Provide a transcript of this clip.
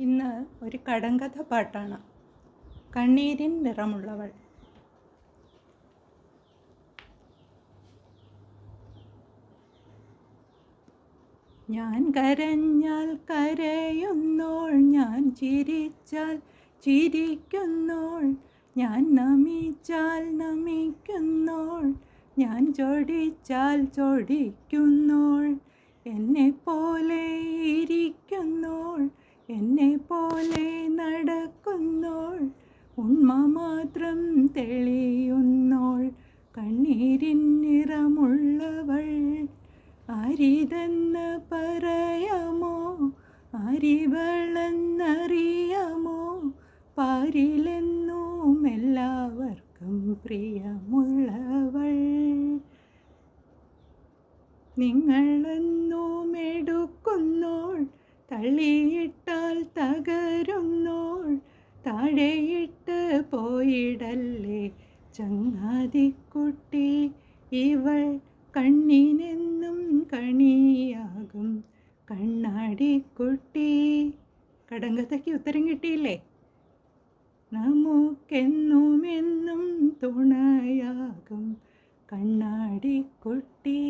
ഇന്ന് ഒരു കടങ്കഥ പാട്ടാണ്. കണ്ണീരിൻ നിറമുള്ളവൾ. ഞാൻ കരഞ്ഞാൽ കരയുന്നോൾ, ഞാൻ ചിരിച്ചാൽ ചിരിക്കുന്നോൾ, ഞാൻ നമിച്ചാൽ നമിക്കുന്നോൾ, ഞാൻ ചൊടിച്ചാൽ ചൊടിക്കുന്നോൾ, എന്നെപ്പോലെ ഇരിക്കുന്നോൾ, എന്നെപ്പോലെ നടക്കുന്നോൾ, ഉണ്മ മാത്രം തെളിയുന്നോൾ, കണ്ണീരിൻ നിറമുള്ളവൾ. ആരിതെന്ന് പറയാമോ, ആരിവളെന്നറിയാമോ, പാരിലെന്നും എല്ലാവർക്കും പ്രിയമുള്ളവൾ. നിങ്ങളെന്നും എടുക്കുന്നോൾ, തള്ളിയിട്ടാൽ തകരുന്നോൾ, താഴെയിട്ട് പോയിടല്ലേ ചങ്ങാതിക്കുട്ടി, ഇവൾ കണ്ണിനെന്നും കണിയാകും കണ്ണാടിക്കുട്ടി. കടങ്കഥയ്ക്ക് ഉത്തരം കിട്ടിയില്ലേ? നമുക്കെന്നുമെന്നും തുണയാകും കണ്ണാടിക്കുട്ടി.